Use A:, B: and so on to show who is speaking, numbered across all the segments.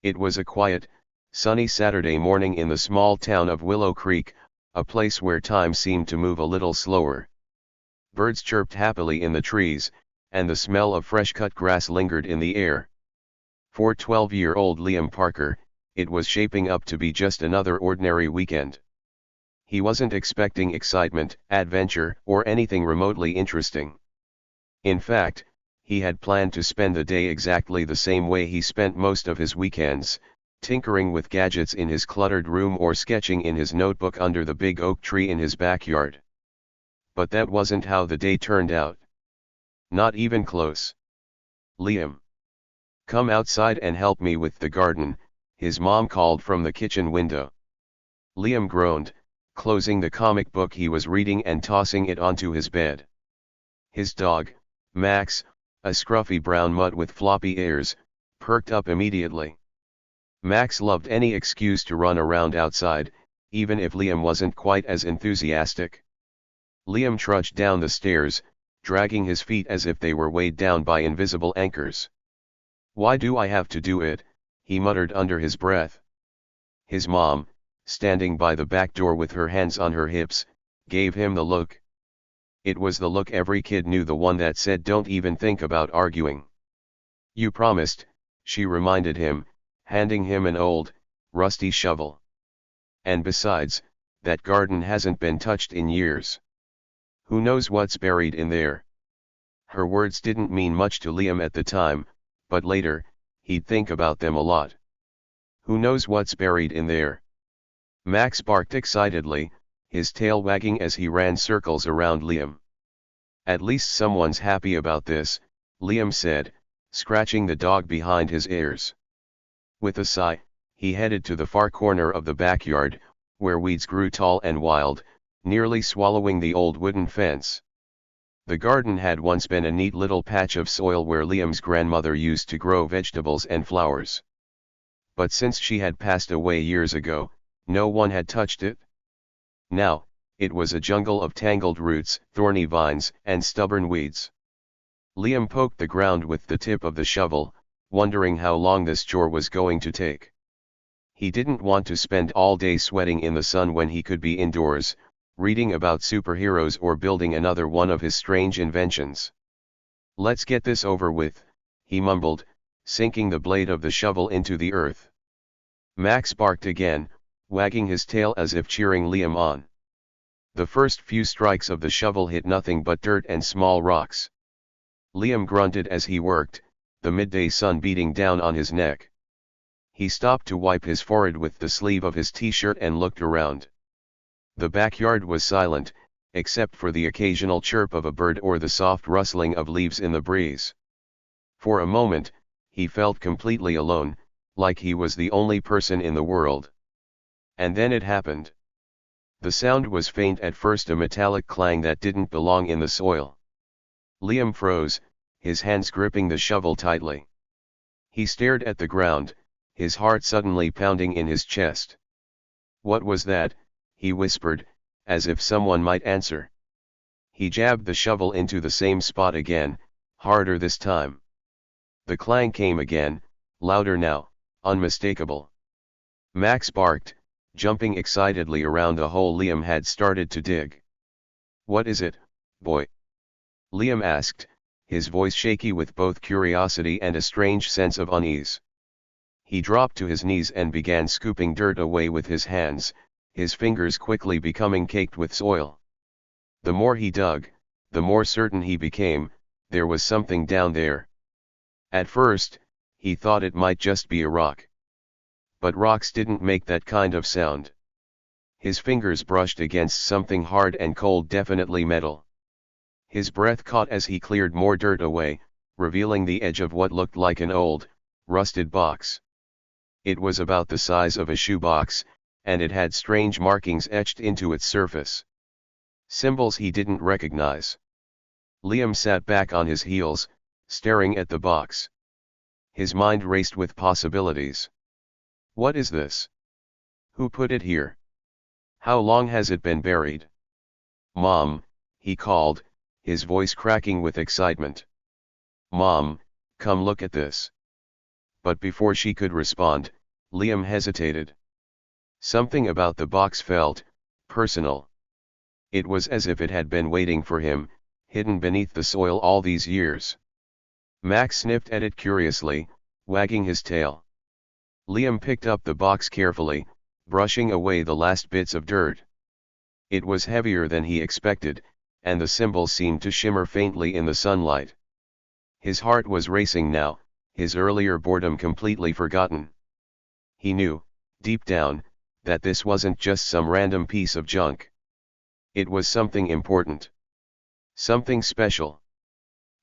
A: It was a quiet, sunny Saturday morning in the small town of Willow Creek, a place where time seemed to move a little slower. Birds chirped happily in the trees, and the smell of fresh-cut grass lingered in the air. For 12-year-old Liam Parker, it was shaping up to be just another ordinary weekend. He wasn't expecting excitement, adventure, or anything remotely interesting. In fact, he had planned to spend the day exactly the same way he spent most of his weekends, tinkering with gadgets in his cluttered room or sketching in his notebook under the big oak tree in his backyard. But that wasn't how the day turned out. Not even close. "Liam, come outside and help me with the garden," his mom called from the kitchen window. Liam groaned, closing the comic book he was reading and tossing it onto his bed. His dog, Max, a scruffy brown mutt with floppy ears, perked up immediately. Max loved any excuse to run around outside, even if Liam wasn't quite as enthusiastic. Liam trudged down the stairs, dragging his feet as if they were weighed down by invisible anchors. "Why do I have to do it?" he muttered under his breath. His mom, standing by the back door with her hands on her hips, gave him the look. It was the look every kid knew, the one that said don't even think about arguing. "You promised," she reminded him, handing him an old, rusty shovel. "And besides, that garden hasn't been touched in years. Who knows what's buried in there?" Her words didn't mean much to Liam at the time, but later, he'd think about them a lot. "Who knows what's buried in there?" Max barked excitedly, his tail wagging as he ran circles around Liam. "At least someone's happy about this," Liam said, scratching the dog behind his ears. With a sigh, he headed to the far corner of the backyard, where weeds grew tall and wild, nearly swallowing the old wooden fence. The garden had once been a neat little patch of soil where Liam's grandmother used to grow vegetables and flowers. But since she had passed away years ago, no one had touched it. Now, it was a jungle of tangled roots, thorny vines, and stubborn weeds. Liam poked the ground with the tip of the shovel, wondering how long this chore was going to take. He didn't want to spend all day sweating in the sun when he could be indoors, reading about superheroes or building another one of his strange inventions. "Let's get this over with," he mumbled, sinking the blade of the shovel into the earth. Max barked again, wagging his tail as if cheering Liam on. The first few strikes of the shovel hit nothing but dirt and small rocks. Liam grunted as he worked, the midday sun beating down on his neck. He stopped to wipe his forehead with the sleeve of his t-shirt and looked around. The backyard was silent, except for the occasional chirp of a bird or the soft rustling of leaves in the breeze. For a moment, he felt completely alone, like he was the only person in the world. And then it happened. The sound was faint at first, a metallic clang that didn't belong in the soil. Liam froze, his hands gripping the shovel tightly. He stared at the ground, his heart suddenly pounding in his chest. "What was that?" he whispered, as if someone might answer. He jabbed the shovel into the same spot again, harder this time. The clang came again, louder now, unmistakable. Max barked, jumping excitedly around the hole Liam had started to dig. "What is it, boy?" Liam asked, his voice shaky with both curiosity and a strange sense of unease. He dropped to his knees and began scooping dirt away with his hands, his fingers quickly becoming caked with soil. The more he dug, the more certain he became, there was something down there. At first, he thought it might just be a rock. But rocks didn't make that kind of sound. His fingers brushed against something hard and cold, definitely metal. His breath caught as he cleared more dirt away, revealing the edge of what looked like an old, rusted box. It was about the size of a shoebox, and it had strange markings etched into its surface. Symbols he didn't recognize. Liam sat back on his heels, staring at the box. His mind raced with possibilities. What is this? Who put it here? How long has it been buried? "Mom," he called, his voice cracking with excitement. "Mom, come look at this." But before she could respond, Liam hesitated. Something about the box felt personal. It was as if it had been waiting for him, hidden beneath the soil all these years. Max sniffed at it curiously, wagging his tail. Liam picked up the box carefully, brushing away the last bits of dirt. It was heavier than he expected, and the symbol seemed to shimmer faintly in the sunlight. His heart was racing now, his earlier boredom completely forgotten. He knew, deep down, that this wasn't just some random piece of junk. It was something important. Something special.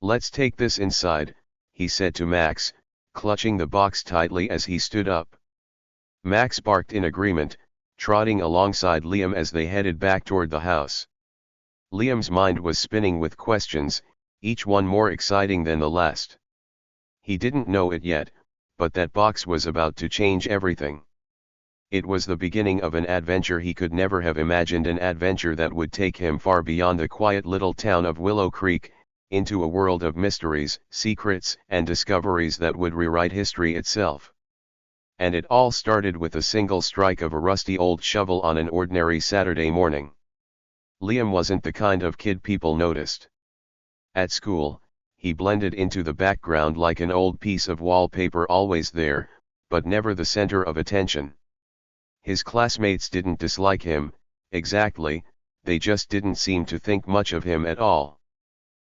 A: "Let's take this inside," he said to Max, clutching the box tightly as he stood up. Max barked in agreement, trotting alongside Liam as they headed back toward the house. Liam's mind was spinning with questions, each one more exciting than the last. He didn't know it yet, but that box was about to change everything. It was the beginning of an adventure he could never have imagined, an adventure that would take him far beyond the quiet little town of Willow Creek, into a world of mysteries, secrets, and discoveries that would rewrite history itself. And it all started with a single strike of a rusty old shovel on an ordinary Saturday morning. Liam wasn't the kind of kid people noticed. At school, he blended into the background like an old piece of wallpaper, always there, but never the center of attention. His classmates didn't dislike him, exactly, they just didn't seem to think much of him at all.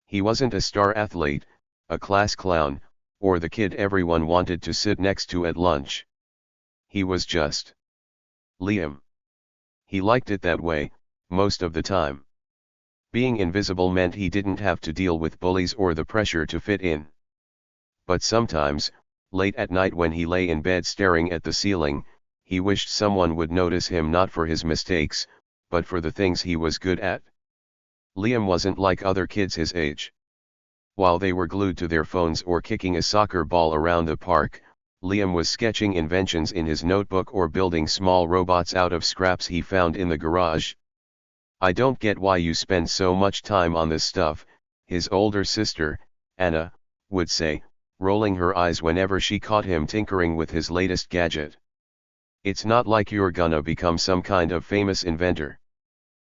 A: He wasn't a star athlete, a class clown, or the kid everyone wanted to sit next to at lunch. He was just Liam. He liked it that way, most of the time. Being invisible meant he didn't have to deal with bullies or the pressure to fit in. But sometimes, late at night when he lay in bed staring at the ceiling, he wished someone would notice him, not for his mistakes, but for the things he was good at. Liam wasn't like other kids his age. While they were glued to their phones or kicking a soccer ball around the park, Liam was sketching inventions in his notebook or building small robots out of scraps he found in the garage. "I don't get why you spend so much time on this stuff," his older sister, Anna, would say, rolling her eyes whenever she caught him tinkering with his latest gadget. "It's not like you're gonna become some kind of famous inventor."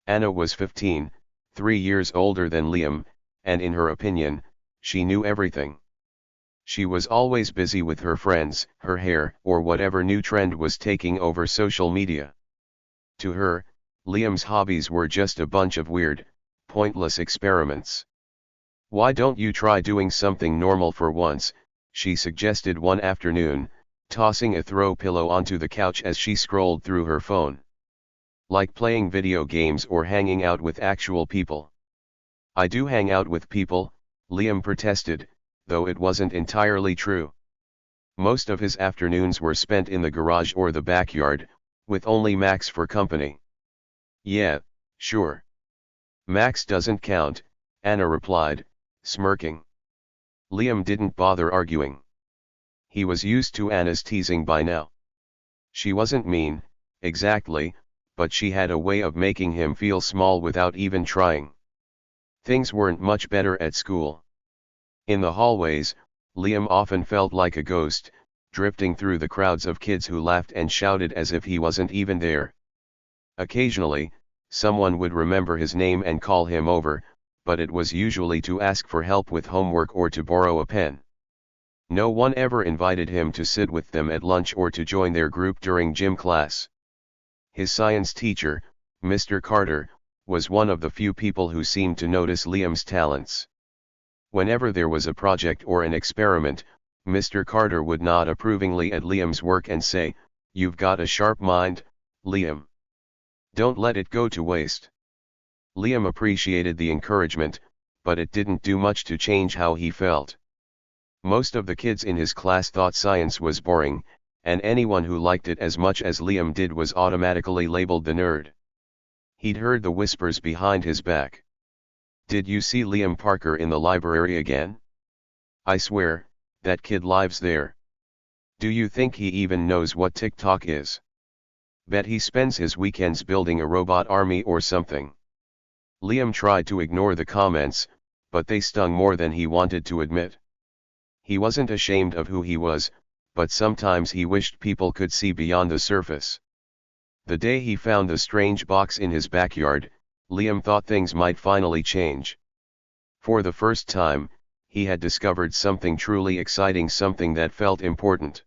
A: Anna was 15, 3 years older than Liam, and in her opinion, she knew everything. She was always busy with her friends, her hair, or whatever new trend was taking over social media. To her, Liam's hobbies were just a bunch of weird, pointless experiments. "Why don't you try doing something normal for once?" she suggested one afternoon, tossing a throw pillow onto the couch as she scrolled through her phone. "Like playing video games or hanging out with actual people." "I do hang out with people," Liam protested, though it wasn't entirely true. Most of his afternoons were spent in the garage or the backyard, with only Max for company. "Yeah, sure. Max doesn't count," Anna replied, smirking. Liam didn't bother arguing. He was used to Anna's teasing by now. She wasn't mean, exactly, but she had a way of making him feel small without even trying. Things weren't much better at school. In the hallways, Liam often felt like a ghost, drifting through the crowds of kids who laughed and shouted as if he wasn't even there. Occasionally, someone would remember his name and call him over, but it was usually to ask for help with homework or to borrow a pen. No one ever invited him to sit with them at lunch or to join their group during gym class. His science teacher, Mr. Carter, was one of the few people who seemed to notice Liam's talents. Whenever there was a project or an experiment, Mr. Carter would nod approvingly at Liam's work and say, "You've got a sharp mind, Liam. Don't let it go to waste." Liam appreciated the encouragement, but it didn't do much to change how he felt. Most of the kids in his class thought science was boring, and anyone who liked it as much as Liam did was automatically labeled the nerd. He'd heard the whispers behind his back. "Did you see Liam Parker in the library again? I swear, that kid lives there. Do you think he even knows what TikTok is? Bet he spends his weekends building a robot army or something." Liam tried to ignore the comments, but they stung more than he wanted to admit. He wasn't ashamed of who he was, but sometimes he wished people could see beyond the surface. The day he found the strange box in his backyard, Liam thought things might finally change. For the first time, he had discovered something truly exciting, something that felt important.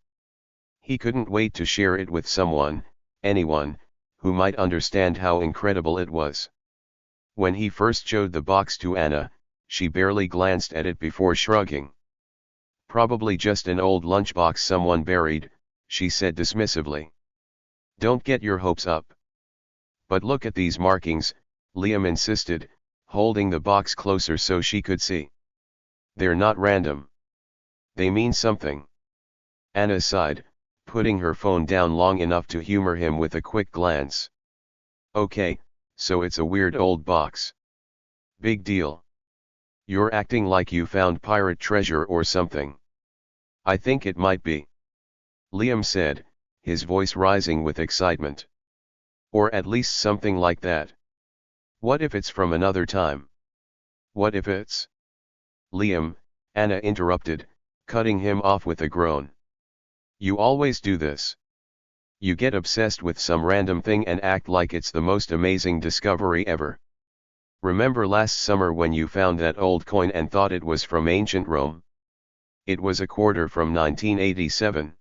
A: He couldn't wait to share it with someone, anyone, who might understand how incredible it was. When he first showed the box to Anna, she barely glanced at it before shrugging. "Probably just an old lunchbox someone buried," she said dismissively. "Don't get your hopes up." "But look at these markings," Liam insisted, holding the box closer so she could see. "They're not random. They mean something." Anna sighed, putting her phone down long enough to humor him with a quick glance. "Okay, so it's a weird old box. Big deal. You're acting like you found pirate treasure or something." "I think it might be," Liam said, his voice rising with excitement. "Or at least something like that. What if it's from another time? What if it's—" "Liam," Anna interrupted, cutting him off with a groan. "You always do this. You get obsessed with some random thing and act like it's the most amazing discovery ever. Remember last summer when you found that old coin and thought it was from ancient Rome? It was a quarter from 1987.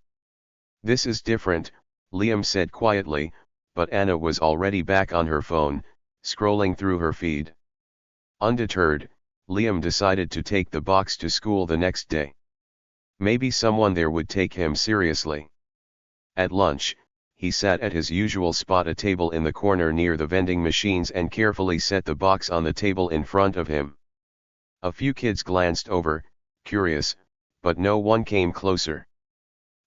A: "This is different," Liam said quietly, but Anna was already back on her phone, scrolling through her feed. Undeterred, Liam decided to take the box to school the next day. Maybe someone there would take him seriously. At lunch, he sat at his usual spot, a table in the corner near the vending machines, and carefully set the box on the table in front of him. A few kids glanced over, curious, but no one came closer.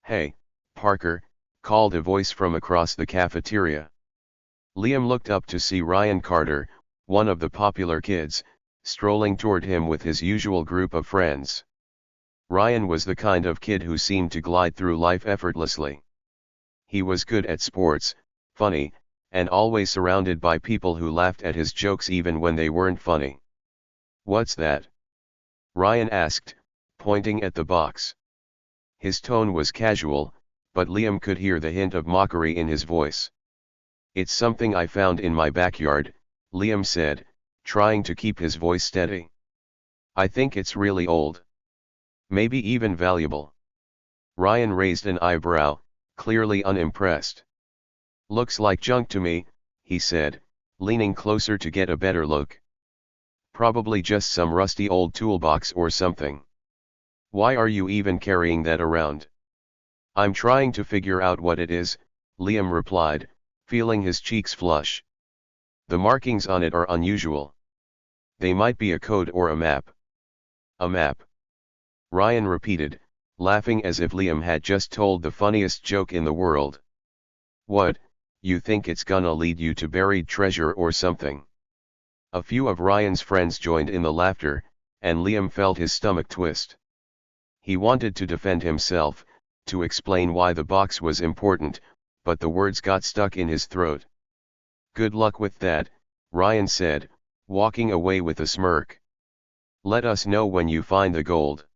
A: "Hey, Parker," called a voice from across the cafeteria. Liam looked up to see Ryan Carter, one of the popular kids, strolling toward him with his usual group of friends. Ryan was the kind of kid who seemed to glide through life effortlessly. He was good at sports, funny, and always surrounded by people who laughed at his jokes even when they weren't funny. "What's that?" Ryan asked, pointing at the box. His tone was casual, but Liam could hear the hint of mockery in his voice. "It's something I found in my backyard," Liam said, trying to keep his voice steady. "I think it's really old. Maybe even valuable." Ryan raised an eyebrow, clearly unimpressed. "Looks like junk to me," he said, leaning closer to get a better look. "Probably just some rusty old toolbox or something. Why are you even carrying that around?" "I'm trying to figure out what it is," Liam replied, feeling his cheeks flush. "The markings on it are unusual. They might be a code or a map." "A map?" Ryan repeated, laughing as if Liam had just told the funniest joke in the world. "What, you think it's gonna lead you to buried treasure or something?" A few of Ryan's friends joined in the laughter, and Liam felt his stomach twist. He wanted to defend himself, to explain why the box was important, but the words got stuck in his throat. "Good luck with that," Ryan said, walking away with a smirk. "Let us know when you find the gold."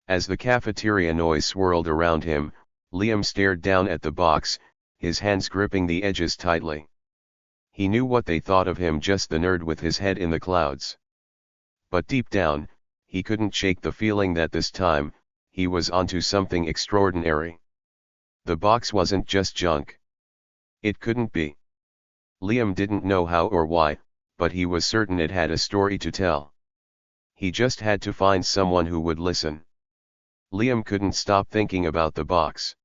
A: As the cafeteria noise swirled around him, Liam stared down at the box, his hands gripping the edges tightly. He knew what they thought of him, just the nerd with his head in the clouds. But deep down, he couldn't shake the feeling that this time, he was onto something extraordinary. The box wasn't just junk. It couldn't be. Liam didn't know how or why, but he was certain it had a story to tell. He just had to find someone who would listen. Liam couldn't stop thinking about the box.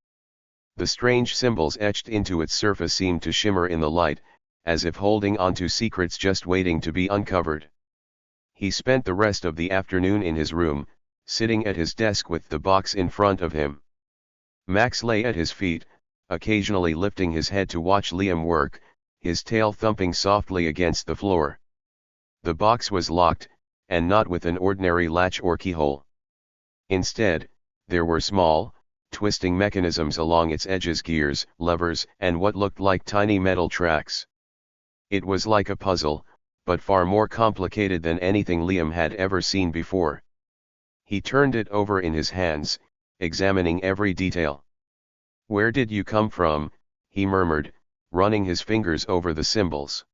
A: The strange symbols etched into its surface seemed to shimmer in the light, as if holding onto secrets just waiting to be uncovered. He spent the rest of the afternoon in his room, sitting at his desk with the box in front of him. Max lay at his feet, occasionally lifting his head to watch Liam work, his tail thumping softly against the floor. The box was locked, and not with an ordinary latch or keyhole. Instead, there were small, twisting mechanisms along its edges, gears, levers, and what looked like tiny metal tracks. It was like a puzzle, but far more complicated than anything Liam had ever seen before. He turned it over in his hands, examining every detail. "Where did you come from?" he murmured, running his fingers over the symbols.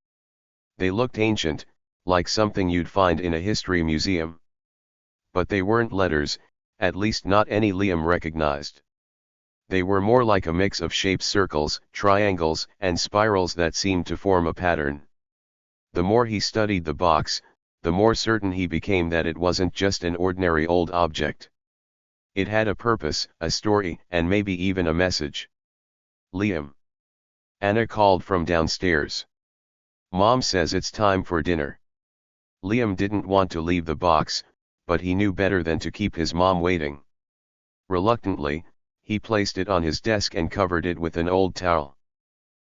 A: They looked ancient, like something you'd find in a history museum. But they weren't letters, at least not any Liam recognized. They were more like a mix of shapes: circles, triangles, and spirals that seemed to form a pattern. The more he studied the box, the more certain he became that it wasn't just an ordinary old object. It had a purpose, a story, and maybe even a message. "Liam." Anna called from downstairs. "Mom says it's time for dinner." Liam didn't want to leave the box, but he knew better than to keep his mom waiting. Reluctantly, he placed it on his desk and covered it with an old towel.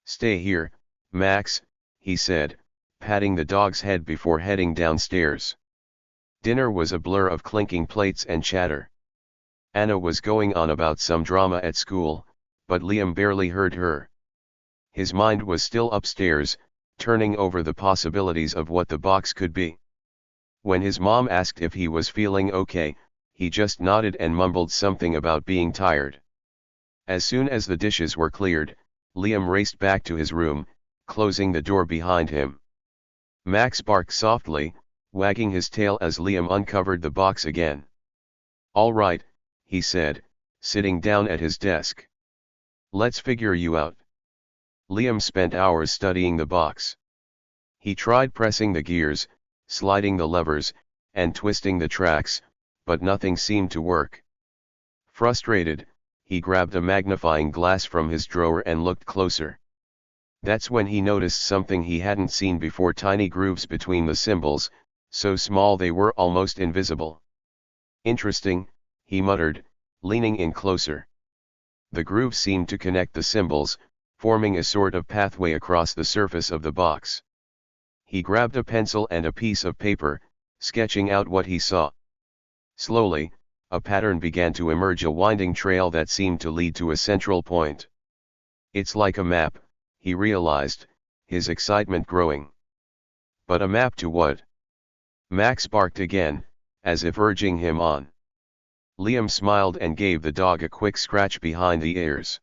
A: "Stay here, Max," he said, patting the dog's head before heading downstairs. Dinner was a blur of clinking plates and chatter. Anna was going on about some drama at school, but Liam barely heard her. His mind was still upstairs, turning over the possibilities of what the box could be. When his mom asked if he was feeling okay, he just nodded and mumbled something about being tired. As soon as the dishes were cleared, Liam raced back to his room, closing the door behind him. Max barked softly, wagging his tail as Liam uncovered the box again. "All right," he said, sitting down at his desk. "Let's figure you out." Liam spent hours studying the box. He tried pressing the gears, sliding the levers, and twisting the tracks, but nothing seemed to work. Frustrated, he grabbed a magnifying glass from his drawer and looked closer. That's when he noticed something he hadn't seen before: tiny grooves between the symbols, so small they were almost invisible. "Interesting," he muttered, leaning in closer. The grooves seemed to connect the symbols, forming a sort of pathway across the surface of the box. He grabbed a pencil and a piece of paper, sketching out what he saw. Slowly, a pattern began to emerge: a winding trail that seemed to lead to a central point. "It's like a map," he realized, his excitement growing. "But a map to what?" Max barked again, as if urging him on. Liam smiled and gave the dog a quick scratch behind the ears.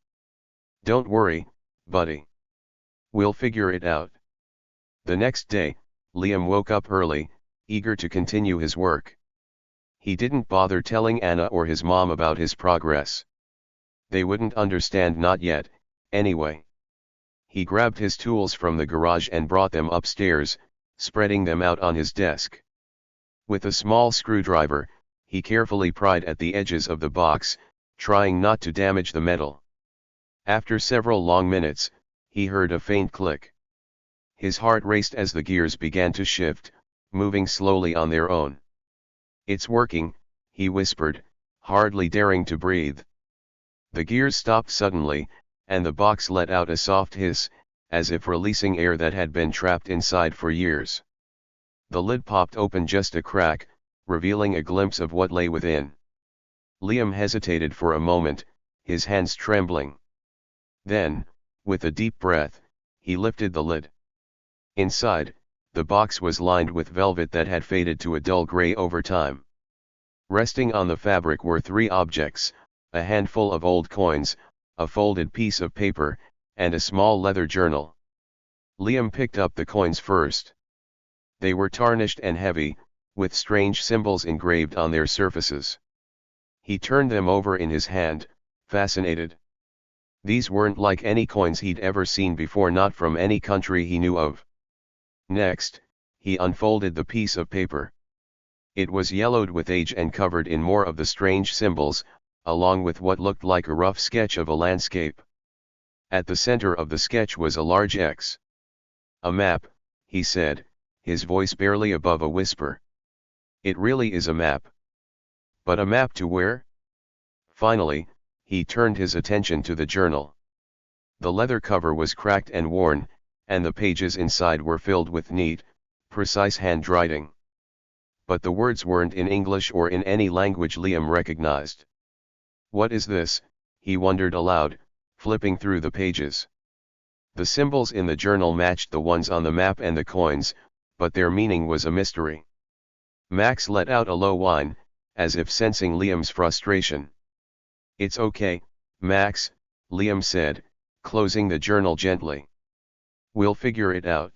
A: "Don't worry, buddy. We'll figure it out." The next day, Liam woke up early, eager to continue his work. He didn't bother telling Anna or his mom about his progress. They wouldn't understand, not yet, anyway. He grabbed his tools from the garage and brought them upstairs, spreading them out on his desk. With a small screwdriver, he carefully pried at the edges of the box, trying not to damage the metal. After several long minutes, he heard a faint click. His heart raced as the gears began to shift, moving slowly on their own. "It's working," he whispered, hardly daring to breathe. The gears stopped suddenly, and the box let out a soft hiss, as if releasing air that had been trapped inside for years. The lid popped open just a crack, revealing a glimpse of what lay within. Liam hesitated for a moment, his hands trembling. Then, with a deep breath, he lifted the lid. Inside, the box was lined with velvet that had faded to a dull gray over time. Resting on the fabric were three objects: a handful of old coins, a folded piece of paper, and a small leather journal. Liam picked up the coins first. They were tarnished and heavy, with strange symbols engraved on their surfaces. He turned them over in his hand, fascinated. These weren't like any coins he'd ever seen before, not from any country he knew of. Next, he unfolded the piece of paper. It was yellowed with age and covered in more of the strange symbols, along with what looked like a rough sketch of a landscape. At the center of the sketch was a large X. "A map," he said, his voice barely above a whisper. "It really is a map. But a map to where?" Finally, he turned his attention to the journal. The leather cover was cracked and worn, and the pages inside were filled with neat, precise handwriting. But the words weren't in English or in any language Liam recognized. "What is this?" he wondered aloud, flipping through the pages. The symbols in the journal matched the ones on the map and the coins, but their meaning was a mystery. Max let out a low whine, as if sensing Liam's frustration. It's okay, Max, Liam said, closing the journal gently. We'll figure it out.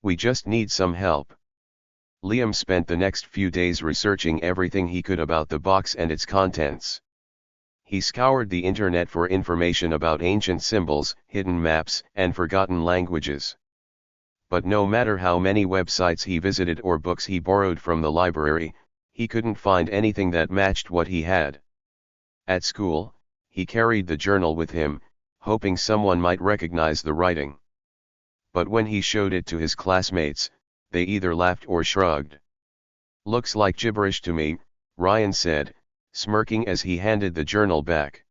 A: We just need some help. Liam spent the next few days researching everything he could about the box and its contents. He scoured the internet for information about ancient symbols, hidden maps, and forgotten languages. But no matter how many websites he visited or books he borrowed from the library, he couldn't find anything that matched what he had. At school, he carried the journal with him, hoping someone might recognize the writing. But when he showed it to his classmates, they either laughed or shrugged. Looks like gibberish to me, Ryan said, smirking as he handed the journal back.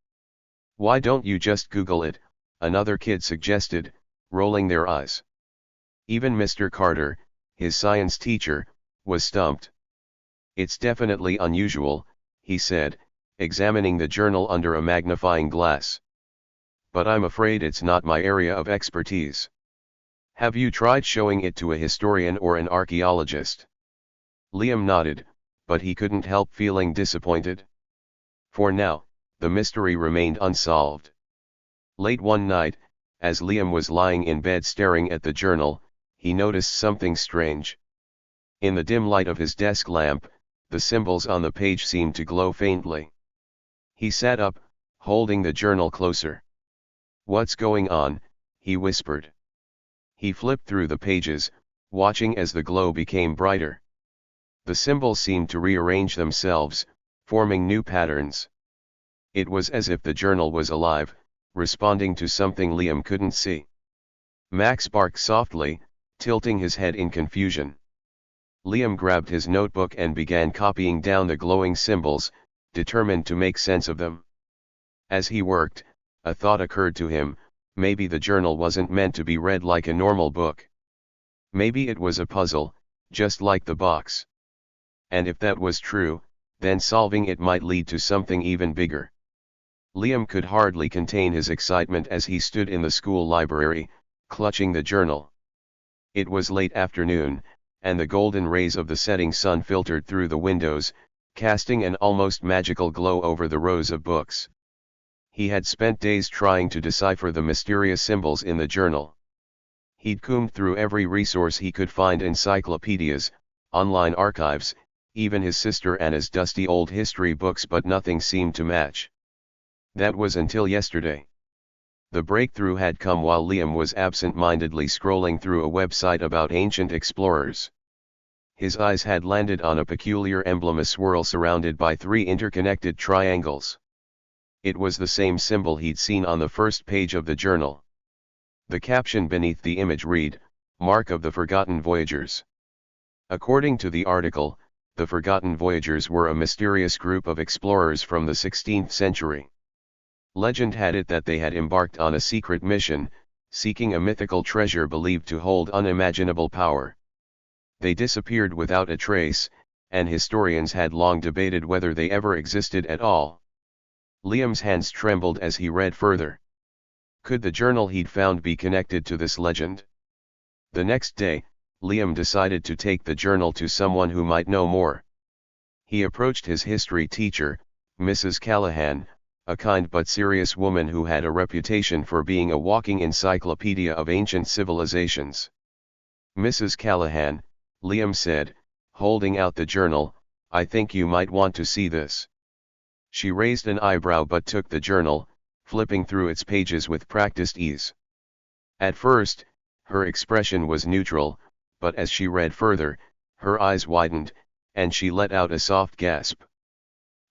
A: Why don't you just Google it, another kid suggested, rolling their eyes. Even Mr. Carter, his science teacher, was stumped. It's definitely unusual, he said, examining the journal under a magnifying glass. But I'm afraid it's not my area of expertise. Have you tried showing it to a historian or an archaeologist? Liam nodded, but he couldn't help feeling disappointed. For now, the mystery remained unsolved. Late one night, as Liam was lying in bed staring at the journal, he noticed something strange. In the dim light of his desk lamp, the symbols on the page seemed to glow faintly. He sat up, holding the journal closer. What's going on? He whispered. He flipped through the pages, watching as the glow became brighter. The symbols seemed to rearrange themselves, forming new patterns. It was as if the journal was alive, responding to something Liam couldn't see. Max barked softly, tilting his head in confusion. Liam grabbed his notebook and began copying down the glowing symbols, determined to make sense of them. As he worked, a thought occurred to him: maybe the journal wasn't meant to be read like a normal book. Maybe it was a puzzle, just like the box. And if that was true, then solving it might lead to something even bigger. Liam could hardly contain his excitement as he stood in the school library, clutching the journal. It was late afternoon, and the golden rays of the setting sun filtered through the windows, casting an almost magical glow over the rows of books. He had spent days trying to decipher the mysterious symbols in the journal. He'd combed through every resource he could find: encyclopedias, online archives, even his sister Anna's dusty old history books, but nothing seemed to match. That was until yesterday. The breakthrough had come while Liam was absent-mindedly scrolling through a website about ancient explorers. His eyes had landed on a peculiar emblem, a swirl surrounded by three interconnected triangles. It was the same symbol he'd seen on the first page of the journal. The caption beneath the image read, "Mark of the Forgotten Voyagers." According to the article, the Forgotten Voyagers were a mysterious group of explorers from the 16th century. Legend had it that they had embarked on a secret mission, seeking a mythical treasure believed to hold unimaginable power. They disappeared without a trace, and historians had long debated whether they ever existed at all. Liam's hands trembled as he read further. Could the journal he'd found be connected to this legend? The next day, Liam decided to take the journal to someone who might know more. He approached his history teacher, Mrs. Callahan, a kind but serious woman who had a reputation for being a walking encyclopedia of ancient civilizations. "Mrs. Callahan," Liam said, holding out the journal, "I think you might want to see this." She raised an eyebrow but took the journal, flipping through its pages with practiced ease. At first, her expression was neutral, but as she read further, her eyes widened, and she let out a soft gasp.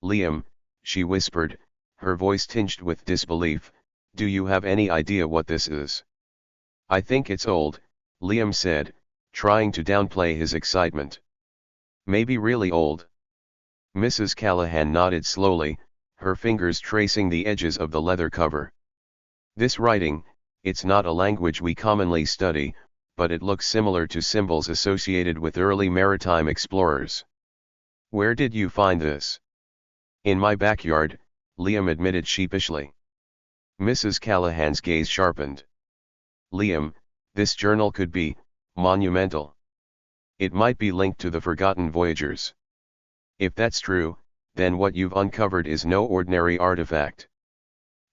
A: "Liam," she whispered, her voice tinged with disbelief, "do you have any idea what this is?" "I think it's old," Liam said, trying to downplay his excitement. "Maybe really old?" Mrs. Callahan nodded slowly, her fingers tracing the edges of the leather cover. "This writing, it's not a language we commonly study, but it looks similar to symbols associated with early maritime explorers." "Where did you find this?" "In my backyard," Liam admitted sheepishly. Mrs. Callahan's gaze sharpened. "Liam, this journal could be monumental. It might be linked to the Forgotten Voyagers. If that's true, then what you've uncovered is no ordinary artifact.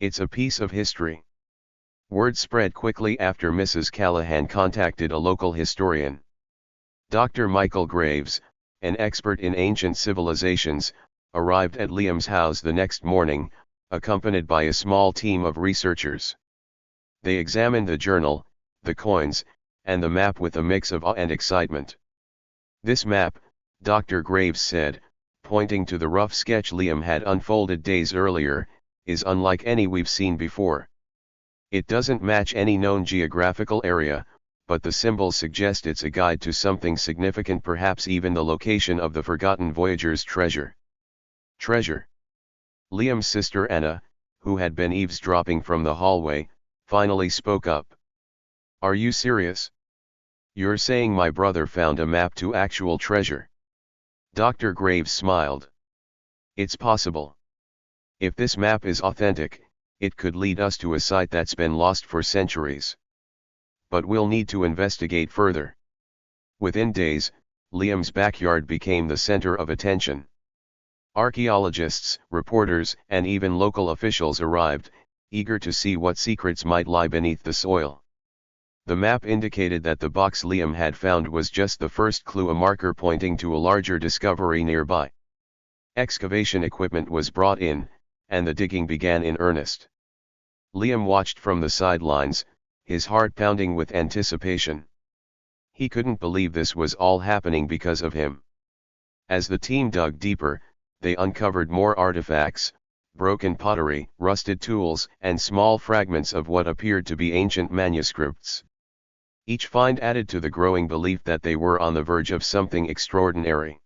A: It's a piece of history. Word spread quickly after Mrs. Callahan contacted a local historian. Dr. Michael Graves, an expert in ancient civilizations, arrived at Liam's house the next morning, accompanied by a small team of researchers. They examined the journal, the coins, and the map with a mix of awe and excitement. "This map," Dr. Graves said, pointing to the rough sketch Liam had unfolded days earlier, "is unlike any we've seen before. It doesn't match any known geographical area, but the symbols suggest it's a guide to something significant, perhaps even the location of the forgotten voyagers' treasure." Treasure? Liam's sister Anna, who had been eavesdropping from the hallway, finally spoke up. "Are you serious? You're saying my brother found a map to actual treasure?" Dr. Graves smiled. "It's possible. If this map is authentic, it could lead us to a site that's been lost for centuries. But we'll need to investigate further." Within days, Liam's backyard became the center of attention. Archaeologists, reporters, and even local officials arrived, eager to see what secrets might lie beneath the soil. The map indicated that the box Liam had found was just the first clue, a marker pointing to a larger discovery nearby. Excavation equipment was brought in, and the digging began in earnest. Liam watched from the sidelines, his heart pounding with anticipation. He couldn't believe this was all happening because of him. As the team dug deeper, they uncovered more artifacts, broken pottery, rusted tools, and small fragments of what appeared to be ancient manuscripts. Each find added to the growing belief that they were on the verge of something extraordinary.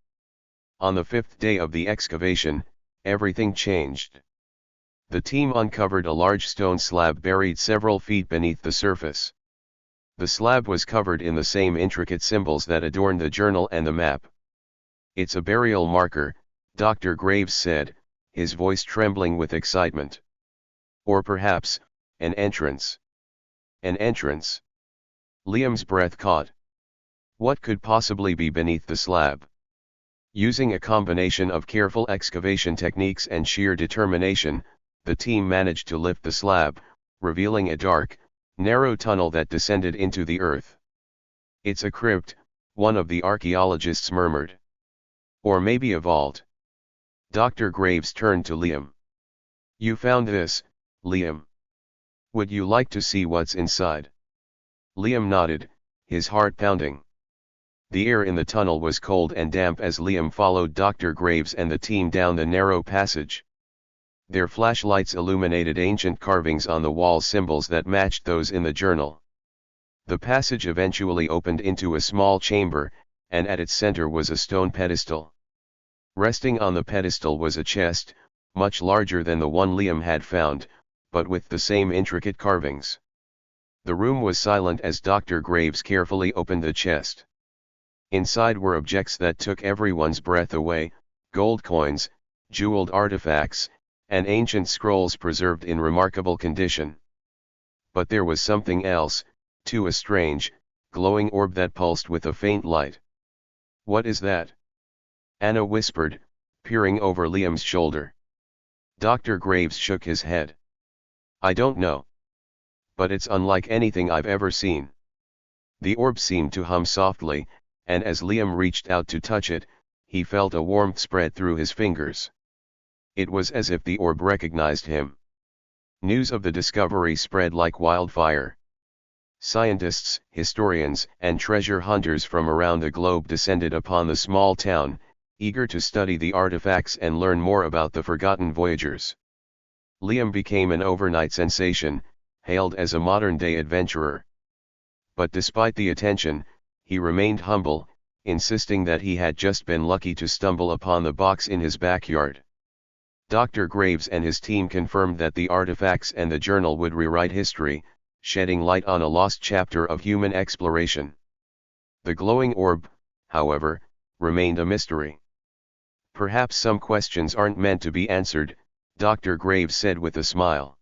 A: On the 5th day of the excavation, everything changed. The team uncovered a large stone slab buried several feet beneath the surface. The slab was covered in the same intricate symbols that adorned the journal and the map. "It's a burial marker," Dr. Graves said, his voice trembling with excitement. "Or perhaps, an entrance." An entrance? Liam's breath caught. What could possibly be beneath the slab? Using a combination of careful excavation techniques and sheer determination, the team managed to lift the slab, revealing a dark, narrow tunnel that descended into the earth. "It's a crypt," one of the archaeologists murmured. "Or maybe a vault." Dr. Graves turned to Liam. "You found this, Liam. Would you like to see what's inside?" Liam nodded, his heart pounding. The air in the tunnel was cold and damp as Liam followed Dr. Graves and the team down the narrow passage. Their flashlights illuminated ancient carvings on the wall, symbols that matched those in the journal. The passage eventually opened into a small chamber, and at its center was a stone pedestal. Resting on the pedestal was a chest, much larger than the one Liam had found, but with the same intricate carvings. The room was silent as Dr. Graves carefully opened the chest. Inside were objects that took everyone's breath away: gold coins, jeweled artifacts, and ancient scrolls preserved in remarkable condition. But there was something else, too, a strange, glowing orb that pulsed with a faint light. "What is that?" Anna whispered, peering over Liam's shoulder. Dr. Graves shook his head. "I don't know. But it's unlike anything I've ever seen." The orb seemed to hum softly, and as Liam reached out to touch it, he felt a warmth spread through his fingers. It was as if the orb recognized him. News of the discovery spread like wildfire. Scientists, historians, and treasure hunters from around the globe descended upon the small town, eager to study the artifacts and learn more about the forgotten voyagers. Liam became an overnight sensation, hailed as a modern-day adventurer. But despite the attention, he remained humble, insisting that he had just been lucky to stumble upon the box in his backyard. Dr. Graves and his team confirmed that the artifacts and the journal would rewrite history, shedding light on a lost chapter of human exploration. The glowing orb, however, remained a mystery. "Perhaps some questions aren't meant to be answered," Dr. Graves said with a smile.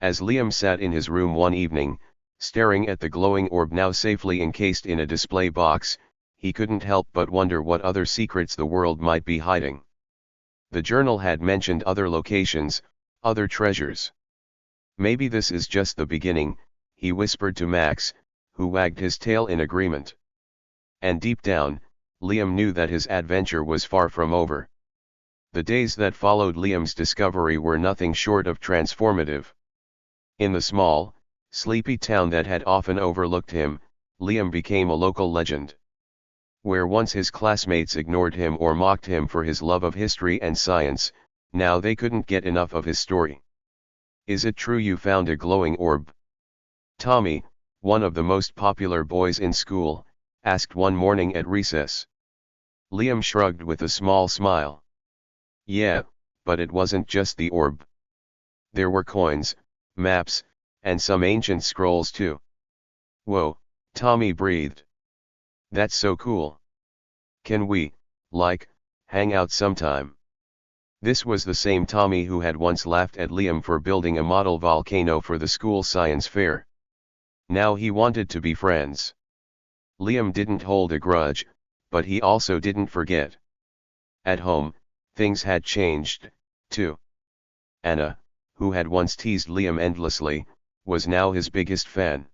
A: As Liam sat in his room one evening, staring at the glowing orb now safely encased in a display box, he couldn't help but wonder what other secrets the world might be hiding. The journal had mentioned other locations, other treasures. Maybe this is just the beginning, he whispered to Max, who wagged his tail in agreement. And deep down, Liam knew that his adventure was far from over. The days that followed Liam's discovery were nothing short of transformative. In the small, sleepy town that had often overlooked him, Liam became a local legend. Where once his classmates ignored him or mocked him for his love of history and science, now they couldn't get enough of his story. "Is it true you found a glowing orb?" Tommy, one of the most popular boys in school, asked one morning at recess. Liam shrugged with a small smile. "Yeah, but it wasn't just the orb. There were coins, maps, and some ancient scrolls too." "Whoa," Tommy breathed. "That's so cool. Can we, hang out sometime?" This was the same Tommy who had once laughed at Liam for building a model volcano for the school science fair. Now he wanted to be friends. Liam didn't hold a grudge, but he also didn't forget. At home, things had changed, too. Anna, who had once teased Liam endlessly, was now his biggest fan.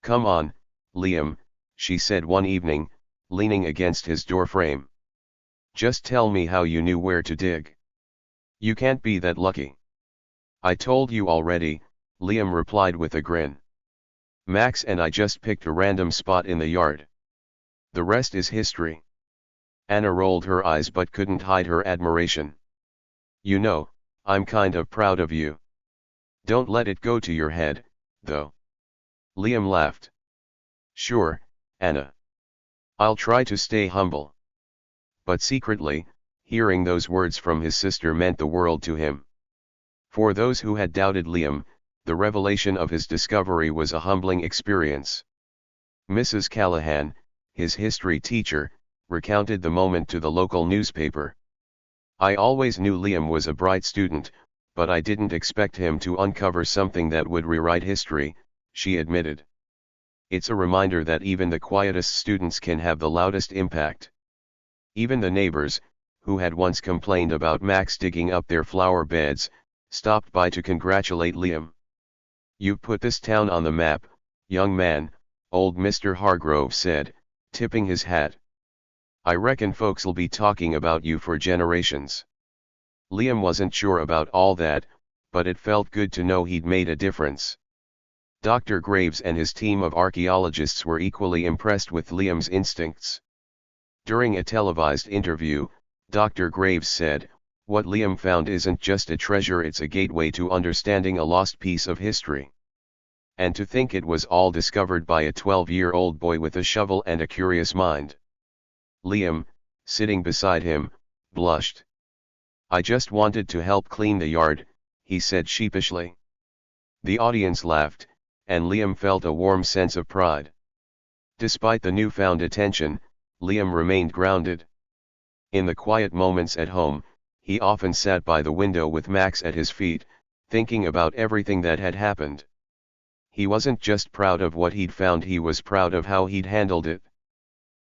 A: "Come on, Liam," she said one evening, leaning against his doorframe. "Just tell me how you knew where to dig." "You can't be that lucky." "I told you already," Liam replied with a grin. "Max and I just picked a random spot in the yard. The rest is history." Anna rolled her eyes but couldn't hide her admiration. "You know, I'm kind of proud of you. Don't let it go to your head, though." Liam laughed. "Sure, Anna. I'll try to stay humble." But secretly, hearing those words from his sister meant the world to him. For those who had doubted Liam, the revelation of his discovery was a humbling experience. Mrs. Callahan, his history teacher, recounted the moment to the local newspaper. "I always knew Liam was a bright student, but I didn't expect him to uncover something that would rewrite history," she admitted. "It's a reminder that even the quietest students can have the loudest impact." Even the neighbors, who had once complained about Max digging up their flower beds, stopped by to congratulate Liam. "You've put this town on the map, young man," old Mr. Hargrove said, tipping his hat. "I reckon folks'll be talking about you for generations." Liam wasn't sure about all that, but it felt good to know he'd made a difference. Dr. Graves and his team of archaeologists were equally impressed with Liam's instincts. During a televised interview, Dr. Graves said, "What Liam found isn't just a treasure, it's a gateway to understanding a lost piece of history. And to think it was all discovered by a 12-year-old boy with a shovel and a curious mind." Liam, sitting beside him, blushed. "I just wanted to help clean the yard," he said sheepishly. The audience laughed, and Liam felt a warm sense of pride. Despite the newfound attention, Liam remained grounded. In the quiet moments at home, he often sat by the window with Max at his feet, thinking about everything that had happened. He wasn't just proud of what he'd found, he was proud of how he'd handled it.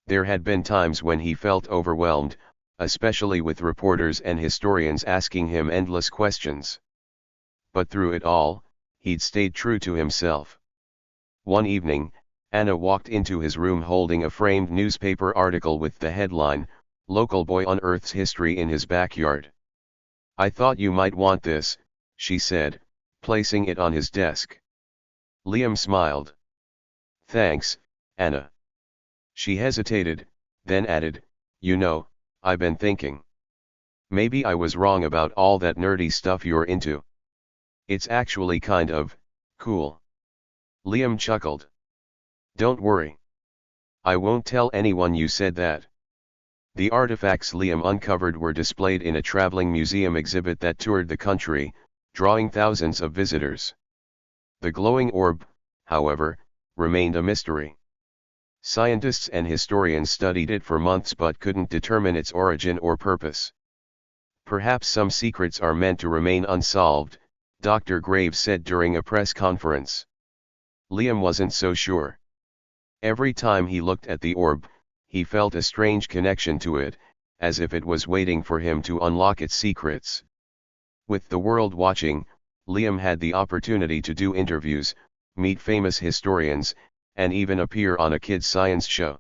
A: There had been times when he felt overwhelmed, especially with reporters and historians asking him endless questions. But through it all, he'd stayed true to himself. One evening, Anna walked into his room holding a framed newspaper article with the headline, "Local Boy Unearths History in His Backyard." "I thought you might want this," she said, placing it on his desk. Liam smiled. "Thanks, Anna." She hesitated, then added, "You know, I've been thinking. Maybe I was wrong about all that nerdy stuff you're into. It's actually kind of cool." Liam chuckled. "Don't worry. I won't tell anyone you said that." The artifacts Liam uncovered were displayed in a traveling museum exhibit that toured the country, drawing thousands of visitors. The glowing orb, however, remained a mystery. Scientists and historians studied it for months but couldn't determine its origin or purpose. "Perhaps some secrets are meant to remain unsolved," Dr. Graves said during a press conference. Liam wasn't so sure. Every time he looked at the orb, he felt a strange connection to it, as if it was waiting for him to unlock its secrets. With the world watching, Liam had the opportunity to do interviews, meet famous historians, and even appear on a kids' science show.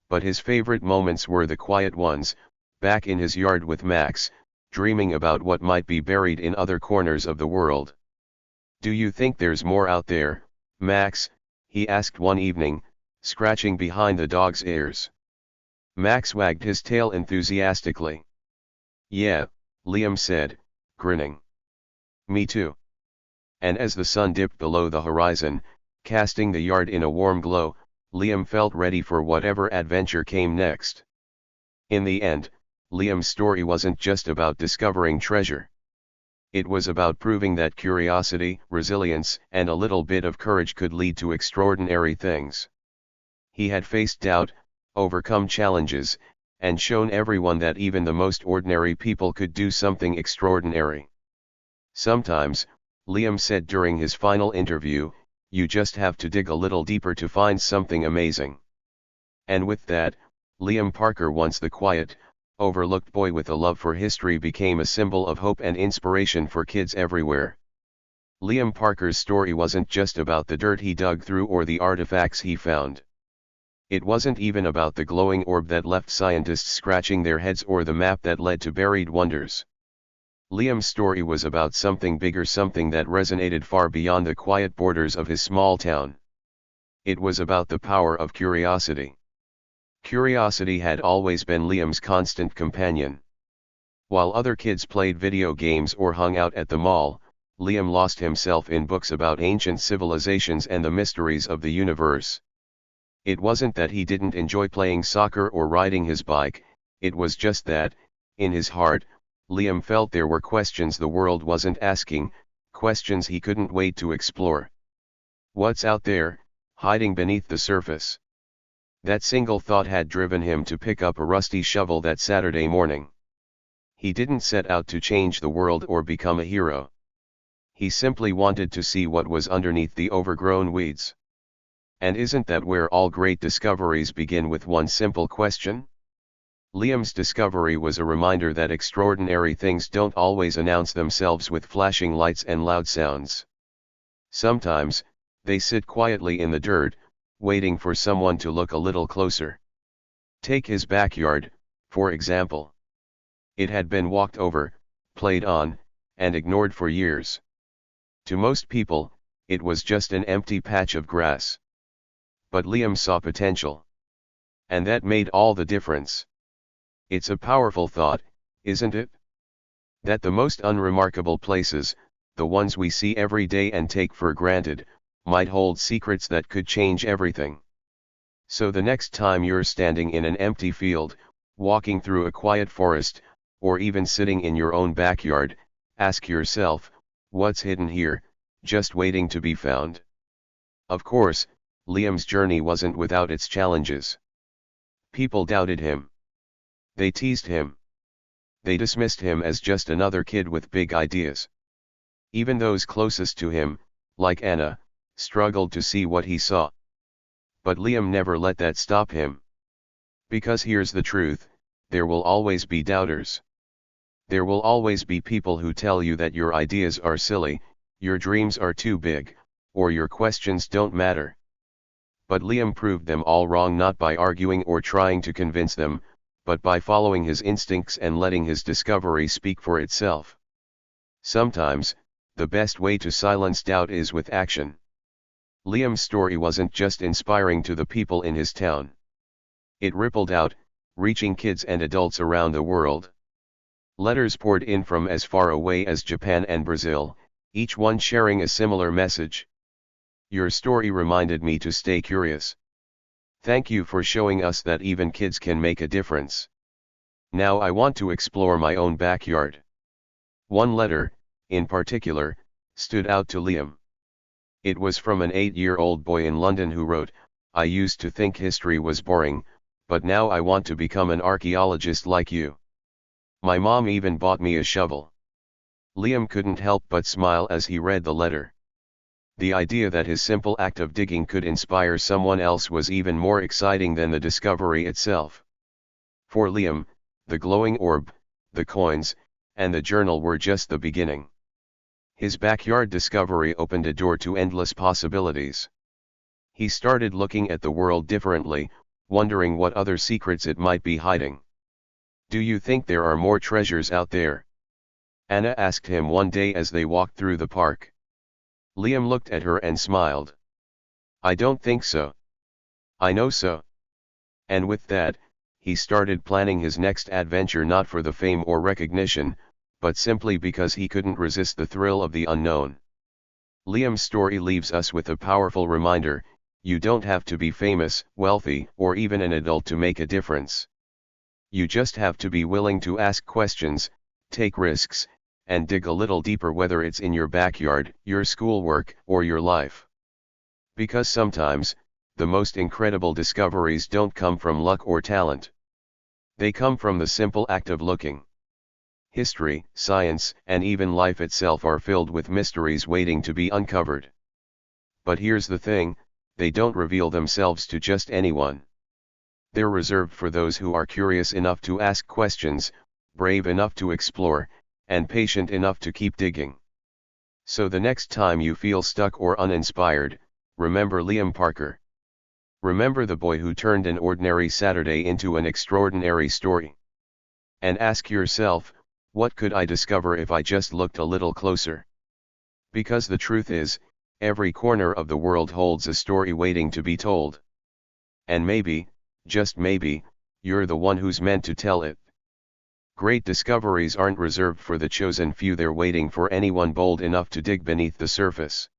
A: But his favorite moments were the quiet ones, back in his yard with Max, dreaming about what might be buried in other corners of the world. "Do you think there's more out there, Max?" he asked one evening, scratching behind the dog's ears. Max wagged his tail enthusiastically. "Yeah," Liam said, grinning. "Me too." And as the sun dipped below the horizon, casting the yard in a warm glow, Liam felt ready for whatever adventure came next. In the end, Liam's story wasn't just about discovering treasure. It was about proving that curiosity, resilience, and a little bit of courage could lead to extraordinary things. He had faced doubt, overcome challenges, and shown everyone that even the most ordinary people could do something extraordinary. Sometimes, Liam said during his final interview, you just have to dig a little deeper to find something amazing. And with that, Liam Parker, once the quiet, overlooked boy with a love for history, became a symbol of hope and inspiration for kids everywhere. Liam Parker's story wasn't just about the dirt he dug through or the artifacts he found. It wasn't even about the glowing orb that left scientists scratching their heads or the map that led to buried wonders. Liam's story was about something bigger, something that resonated far beyond the quiet borders of his small town. It was about the power of curiosity. Curiosity had always been Liam's constant companion. While other kids played video games or hung out at the mall, Liam lost himself in books about ancient civilizations and the mysteries of the universe. It wasn't that he didn't enjoy playing soccer or riding his bike, it was just that, in his heart, Liam felt there were questions the world wasn't asking, questions he couldn't wait to explore. What's out there, hiding beneath the surface? That single thought had driven him to pick up a rusty shovel that Saturday morning. He didn't set out to change the world or become a hero. He simply wanted to see what was underneath the overgrown weeds. And isn't that where all great discoveries begin, with one simple question? Liam's discovery was a reminder that extraordinary things don't always announce themselves with flashing lights and loud sounds. Sometimes, they sit quietly in the dirt, waiting for someone to look a little closer. Take his backyard, for example. It had been walked over, played on, and ignored for years. To most people, it was just an empty patch of grass. But Liam saw potential. And that made all the difference. It's a powerful thought, isn't it? That the most unremarkable places, the ones we see every day and take for granted, might hold secrets that could change everything. So the next time you're standing in an empty field, walking through a quiet forest, or even sitting in your own backyard, ask yourself, what's hidden here, just waiting to be found? Of course, Liam's journey wasn't without its challenges. People doubted him. They teased him. They dismissed him as just another kid with big ideas. Even those closest to him, like Anna, struggled to see what he saw. But Liam never let that stop him. Because here's the truth, there will always be doubters. There will always be people who tell you that your ideas are silly, your dreams are too big, or your questions don't matter. But Liam proved them all wrong, not by arguing or trying to convince them, but by following his instincts and letting his discovery speak for itself. Sometimes, the best way to silence doubt is with action. Liam's story wasn't just inspiring to the people in his town. It rippled out, reaching kids and adults around the world. Letters poured in from as far away as Japan and Brazil, each one sharing a similar message. Your story reminded me to stay curious. Thank you for showing us that even kids can make a difference. Now I want to explore my own backyard. One letter, in particular, stood out to Liam. It was from an 8-year-old boy in London who wrote, I used to think history was boring, but now I want to become an archaeologist like you. My mom even bought me a shovel. Liam couldn't help but smile as he read the letter. The idea that his simple act of digging could inspire someone else was even more exciting than the discovery itself. For Liam, the glowing orb, the coins, and the journal were just the beginning. His backyard discovery opened a door to endless possibilities. He started looking at the world differently, wondering what other secrets it might be hiding. "Do you think there are more treasures out there?" Anna asked him one day as they walked through the park. Liam looked at her and smiled. "I don't think so." "I know so." And with that, he started planning his next adventure, not for the fame or recognition, but simply because he couldn't resist the thrill of the unknown. Liam's story leaves us with a powerful reminder: you don't have to be famous, wealthy, or even an adult to make a difference. You just have to be willing to ask questions, take risks, and dig a little deeper, whether it's in your backyard, your schoolwork, or your life. Because sometimes, the most incredible discoveries don't come from luck or talent. They come from the simple act of looking. History, science, and even life itself are filled with mysteries waiting to be uncovered. But here's the thing: they don't reveal themselves to just anyone. They're reserved for those who are curious enough to ask questions, brave enough to explore, and patient enough to keep digging. So the next time you feel stuck or uninspired, remember Liam Parker. Remember the boy who turned an ordinary Saturday into an extraordinary story. And ask yourself, what could I discover if I just looked a little closer? Because the truth is, every corner of the world holds a story waiting to be told. And maybe, just maybe, you're the one who's meant to tell it. Great discoveries aren't reserved for the chosen few, they're waiting for anyone bold enough to dig beneath the surface.